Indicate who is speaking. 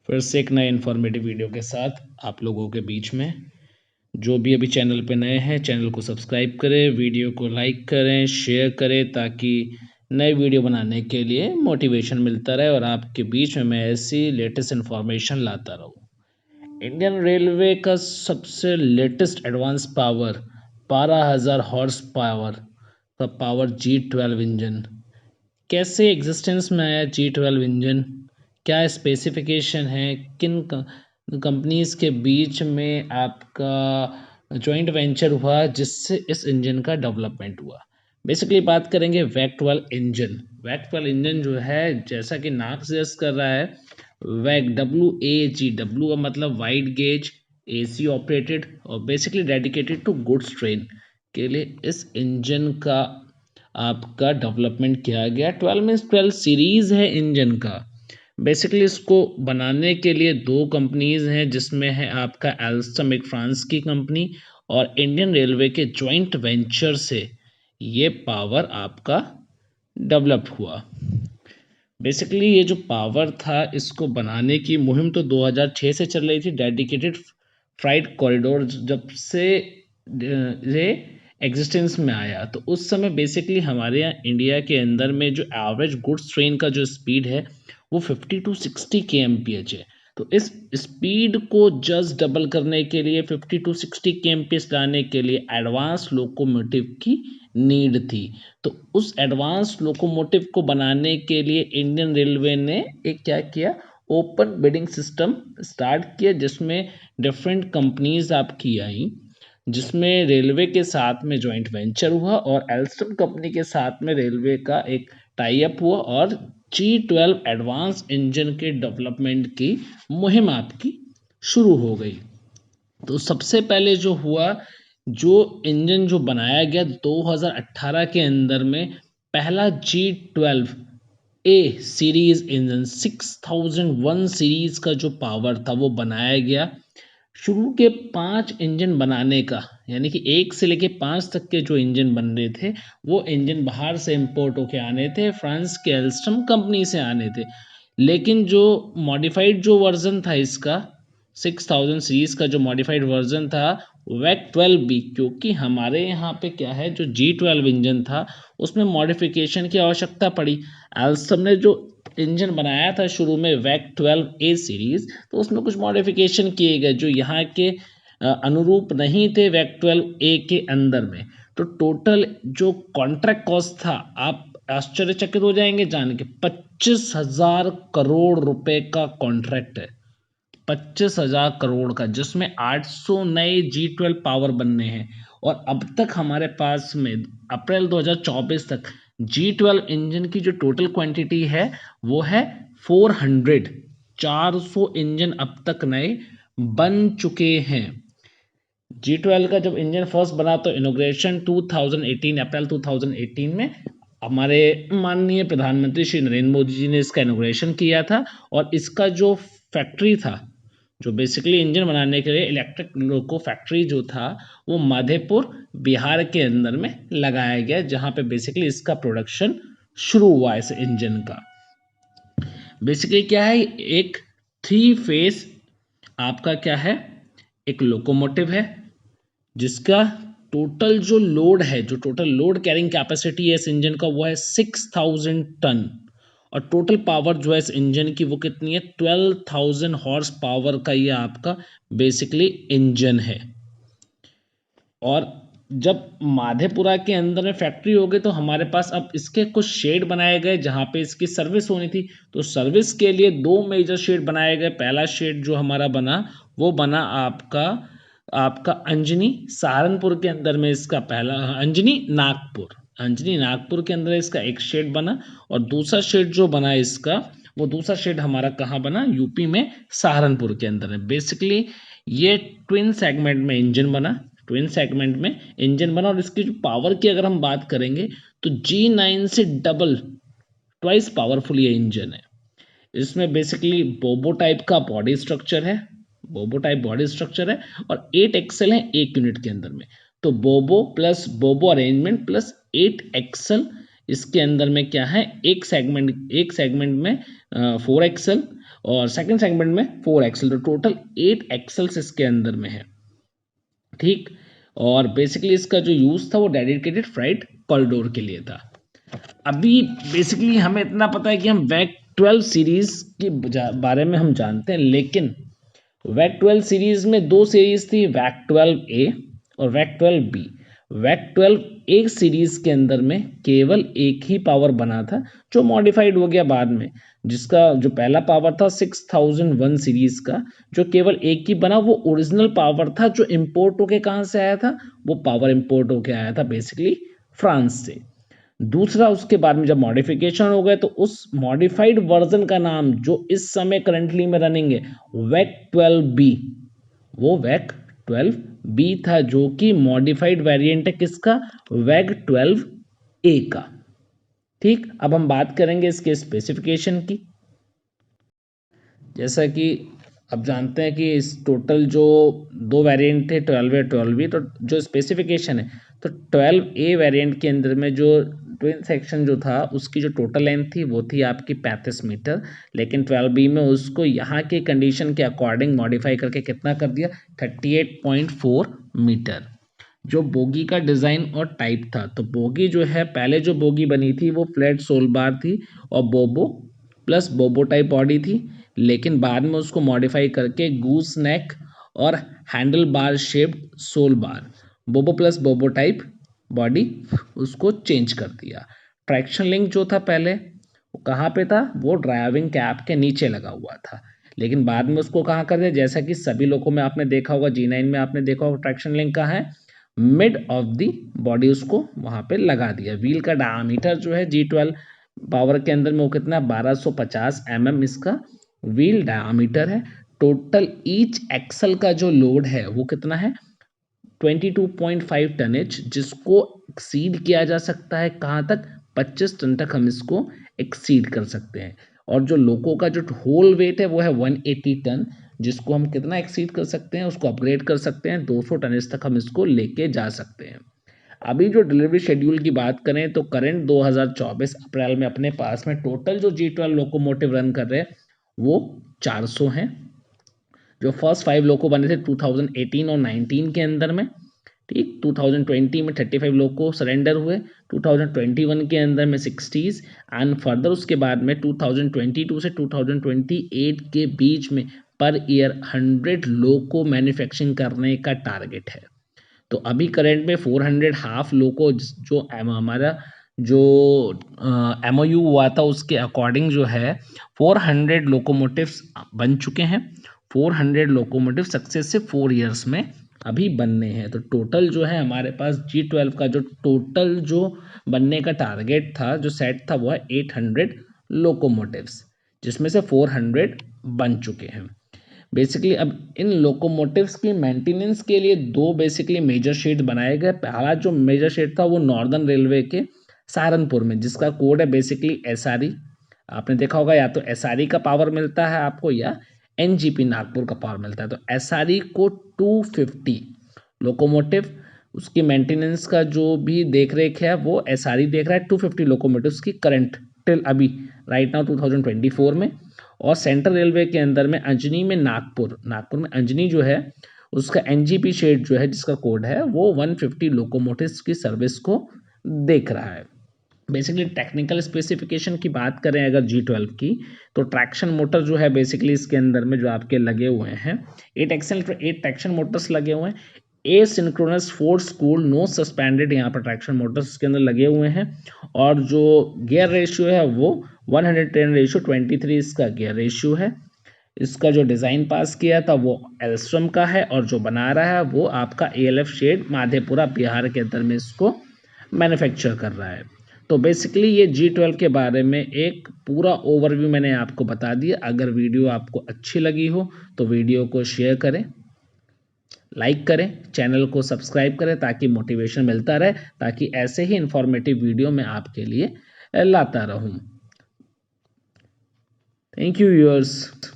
Speaker 1: फिर से एक नए इन्फॉर्मेटिव वीडियो के साथ आप लोगों के बीच में। जो भी अभी चैनल पे नए हैं, चैनल को सब्सक्राइब करें, वीडियो को लाइक करें, शेयर करें, ताकि नए वीडियो बनाने के लिए मोटिवेशन मिलता रहे और आपके बीच में मैं ऐसी लेटेस्ट इन्फॉर्मेशन लाता रहूँ। इंडियन रेलवे का सबसे latest advance power 12,000 horse power का पावर G12 इंजन कैसे एग्जिस्टेंस में आया। G12 इंजन क्या स्पेसिफिकेशन है, किन कंपनीज के बीच में आपका जॉइंट वेंचर हुआ जिससे इस इंजन का डेवलपमेंट हुआ। बेसिकली बात करेंगे वैक 12 इंजन। वैक 12 इंजन जो है, जैसा कि नाम सजेस्ट कर रहा है, वैक WAG, का मतलब वाइड गेज AC ऑपरेटेड और basically dedicated to goods train के लिए इस इंजन का आपका डेवलपमेंट किया गया। 12 मीन्स 12 सीरीज है इंजन का। बेसिकली इसको बनाने के लिए दो कंपनीज हैं, जिसमें है आपका एल्स्टम, एक फ्रांस की कंपनी, और इंडियन रेलवे के जॉइंट वेंचर से ये पावर आपका डेवलप हुआ। बेसिकली ये जो पावर था, इसको बनाने की मुहिम तो 2006 से चल रही थी। डेडिकेटेड फ्राइट कॉरिडोर जब से ये एग्जिस्टेंस में आया, तो उस समय बेसिकली हमारे यहाँ इंडिया के अंदर में जो एवरेज गुड्स ट्रेन का जो स्पीड है वो 50 to 60 kmph है। तो इस स्पीड को जस्ट डबल करने के लिए, 50 to 60 kmph लाने के लिए एडवांस लोकोमोटिव की नीड थी। तो उस एडवांस लोकोमोटिव को बनाने के लिए इंडियन रेलवे ने एक क्या किया, ओपन बिडिंग सिस्टम स्टार्ट किया, जिसमें डिफरेंट कंपनीज आपकी आई, जिसमें रेलवे के साथ में जॉइंट वेंचर हुआ और एल्स्टम कंपनी के साथ में रेलवे का एक टाई अप हुआ और G12 एडवांस इंजन के डेवलपमेंट की मुहिम आपकी शुरू हो गई। तो सबसे पहले जो हुआ, जो इंजन जो बनाया गया 2018 के अंदर में, पहला G12 ए सीरीज इंजन 6001 सीरीज का जो पावर था वो बनाया गया। शुरू के 5 इंजन बनाने का, यानी कि 1 से लेके 5 तक के जो इंजन बन रहे थे, वो इंजन बाहर से इंपोर्ट होके आने थे, फ्रांस के एल्स्टम कंपनी से आने थे। लेकिन जो मॉडिफाइड जो वर्जन था इसका, 6000 सीरीज का जो मॉडिफाइड वर्जन था, वैक 12B, क्योंकि हमारे यहाँ पे क्या है, जो G12 इंजन था उसमें मॉडिफिकेशन की आवश्यकता पड़ी। एल्स्टम ने जो इंजन बनाया था शुरू में वैक 12A सीरीज, तो उसमें कुछ मॉडिफिकेशन किए गए जो यहाँ के अनुरूप नहीं थे वैक 12A के अंदर में। तो टोटल जो कॉन्ट्रैक्ट कॉस्ट था, आप आश्चर्यचकित हो जाएंगे जान के, 25,000 करोड़ रुपए का कॉन्ट्रैक्ट है। 25,000 करोड़ का, जिसमें 800 नए G12 पावर बनने हैं। और अब तक हमारे पास में अप्रैल 2024 तक G12 इंजन की जो टोटल क्वांटिटी है वो है 400 इंजन अब तक नए बन चुके हैं। G12 का जब इंजन फर्स्ट बना तो इनॉग्रेशन 2018, अप्रैल 2018 में हमारे माननीय प्रधानमंत्री श्री नरेंद्र मोदी जी ने इसका इनॉग्रेशन किया था। और इसका जो फैक्ट्री था, जो बेसिकली इंजन बनाने के लिए इलेक्ट्रिक लोको फैक्ट्री जो था, वो माधेपुर बिहार के अंदर में लगाया गया, जहाँ पे बेसिकली इसका प्रोडक्शन शुरू हुआ इस इंजन का। बेसिकली क्या है, एक 3 फेस आपका क्या है, एक लोकोमोटिव है, जिसका टोटल जो लोड है, जो टोटल लोड कैरिंग कैपेसिटी है इस इंजन का, वो है 6000 टन। और टोटल पावर जो है इस इंजन की वो कितनी है, 12,000 हॉर्स पावर का ये आपका बेसिकली इंजन है। और जब माधेपुरा के अंदर में फैक्ट्री हो गई, तो हमारे पास अब इसके कुछ शेड बनाए गए जहाँ पे इसकी सर्विस होनी थी। तो सर्विस के लिए 2 मेजर शेड बनाए गए। पहला शेड जो हमारा बना, वो बना आपका आपका अंजनी सहारनपुर के अंदर में, इसका पहला अंजनी नागपुर के अंदर इसका एक शेड बना। और दूसरा शेड जो बना इसका, वो दूसरा शेड हमारा कहाँ बना, यूपी में सहारनपुर के अंदर है। बेसिकली ये ट्विन सेगमेंट में इंजन बना, ट्विन सेगमेंट में इंजन बना। और इसकी जो पावर की अगर हम बात करेंगे, तो G9 से डबल, ट्वाइस पावरफुल ये इंजन है। इसमें बेसिकली बोबो टाइप का बॉडी स्ट्रक्चर है, बोबो टाइप बॉडी स्ट्रक्चर है, और 8 एक्सल है एक यूनिट के अंदर में। तो बोबो प्लस बोबो अरेंजमेंट प्लस 8 एक्सल, इसके अंदर में क्या है, एक सेगमेंट में 4 एक्सल और सेकंड सेगमेंट में 4 एक्सल, तो टोटल 8 एक्सल्स इसके अंदर में है, ठीक। और बेसिकली इसका जो यूज था वो डेडिकेटेड फ्राइट कॉरिडोर के लिए था। अभी बेसिकली हमें इतना पता है कि हम वैक 12 सीरीज के बारे में हम जानते हैं, लेकिन वैक 12 सीरीज में दो सीरीज थी, वैक 12A और वैक 12B। वैक 12A सीरीज के अंदर में केवल एक ही पावर बना था जो मॉडिफाइड हो गया बाद में, जिसका जो पहला पावर था 6001 सीरीज का, जो केवल एक ही बना, वो ओरिजिनल पावर था जो इंपोर्ट होके कहाँ से आया था, वो पावर इंपोर्ट होके आया था बेसिकली फ्रांस से। दूसरा उसके बाद में जब मॉडिफिकेशन हो गए तो उस मॉडिफाइड वर्जन का नाम जो इस समय करंटली में रनिंग है वैक 12B, वो वैक 12B था, जो कि मॉडिफाइड वेरिएंट है किसका, वैक 12A का, ठीक। अब हम बात करेंगे इसके स्पेसिफिकेशन की। जैसा कि अब जानते हैं कि इस टोटल जो दो वेरिएंट थे 12A और 12B, तो जो स्पेसिफिकेशन है तो 12A वेरिएंट के अंदर में जो ट्विन सेक्शन जो था उसकी जो टोटल लेंथ थी वो थी आपकी 35 मीटर, लेकिन 12B में उसको यहाँ के कंडीशन के अकॉर्डिंग मॉडिफाई करके कितना कर दिया, 38.4 मीटर। जो बोगी का डिज़ाइन और टाइप था, तो बोगी जो है पहले जो बोगी बनी थी वो फ्लैट सोल बार थी और बोबो प्लस बोबो टाइप बॉडी थी, लेकिन बाद में उसको मॉडिफाई करके गूस नेक और हैंडल बार शेप्ड सोल बार, बोबो प्लस बोबो टाइप बॉडी, उसको चेंज कर दिया। ट्रैक्शन लिंक जो था पहले वो कहाँ पे था, वो ड्राइविंग कैप के नीचे लगा हुआ था, लेकिन बाद में उसको कहाँ कर दिया, जैसा कि सभी लोगों में आपने देखा होगा, G9 में आपने देखा होगा ट्रैक्शन लिंक कहाँ है, मिड ऑफ द बॉडी उसको वहां पे लगा दिया। व्हील का डायमीटर जो है G12 पावर के अंदर में वो कितना है, 1250 mm इसका व्हील डायमीटर है। टोटल ईच एक्सल का जो लोड है वो कितना है, 22.5 टनेज, जिसको एक्सीड किया जा सकता है कहाँ तक, 25 टन तक हम इसको एक्सीड कर सकते हैं। और जो लोको का जो होल वेट है वो है 180 टन, जिसको हम कितना एक्सीड कर सकते हैं, उसको अपग्रेड कर सकते हैं, 200 टनेज तक हम इसको लेके जा सकते हैं। अभी जो डिलीवरी शेड्यूल की बात करें तो करंट 2024 अप्रैल में अपने पास में टोटल जो G12 लोकोमोटिव रन कर रहे हैं वो 400 हैं। जो फर्स्ट 5 लोको बने थे 2018 और 19 के अंदर में, ठीक। 2020 में 35 लोको सरेंडर हुए, 2021 के अंदर में 60s एंड फर्दर उसके बाद में 2022 से 2028 के बीच में पर ईयर 100 लोको मैन्युफैक्चरिंग करने का टारगेट है। तो अभी करंट में 400 हाफ लोको जो हमारा जो MOU हुआ था उसके अकॉर्डिंग जो है 400 लोकोमोटिव्स बन चुके हैं। 400 लोकोमोटिव सक्सेसिव 4 ईयर्स में अभी बनने हैं। तो टोटल जो है हमारे पास G12 का जो टोटल जो बनने का टारगेट था, जो सेट था, वो है 800 लोकोमोटिव्स, जिसमें से 400 बन चुके हैं। बेसिकली अब इन लोकोमोटिव्स की मेंटेनेंस के लिए दो बेसिकली मेजर शेड बनाए गए। पहला जो मेजर शेड था वो नॉर्दर्न रेलवे के सहारनपुर में, जिसका कोड है बेसिकली SRE। आपने देखा होगा या तो SRE का पावर मिलता है आपको या NGP नागपुर का पावर मिलता है। तो SRE को 250 लोकोमोटिव उसकी मेंटेनेंस का जो भी देख रेख है वो SRE देख रहा है, 250 लोकोमोटिव्स की करंट टिल अभी राइट नाउ 2024 में। और सेंट्रल रेलवे के अंदर में अंजनी में नागपुर में अंजनी जो है उसका NGP शेड जो है जिसका कोड है वो 150 लोकोमोटिव्स की सर्विस को देख रहा है। बेसिकली टेक्निकल स्पेसिफिकेशन की बात करें अगर G12 की, तो ट्रैक्शन मोटर जो है बेसिकली इसके अंदर में जो आपके लगे हुए हैं 8 एक्सेल 8 ट्रैक्शन मोटर्स लगे हुए हैं। एसिंक्रोनस 4 स्पूल नो सस्पेंडेड यहाँ पर ट्रैक्शन मोटर्स के अंदर लगे हुए हैं। और जो गियर रेशियो है वो 110:23 इसका गियर रेशियो है। इसका जो डिज़ाइन पास किया था वो एल्स्ट्रॉम का है और जो बना रहा है वो आपका ALF शेड माधेपुरा बिहार के अंदर में इसको मैन्युफैक्चर कर रहा है। तो बेसिकली ये G12 के बारे में एक पूरा ओवरव्यू मैंने आपको बता दिया। अगर वीडियो आपको अच्छी लगी हो तो वीडियो को शेयर करें, लाइक करें, चैनल को सब्सक्राइब करें ताकि मोटिवेशन मिलता रहे, ताकि ऐसे ही इंफॉर्मेटिव वीडियो मैं आपके लिए लाता रहूं। Thank you viewers.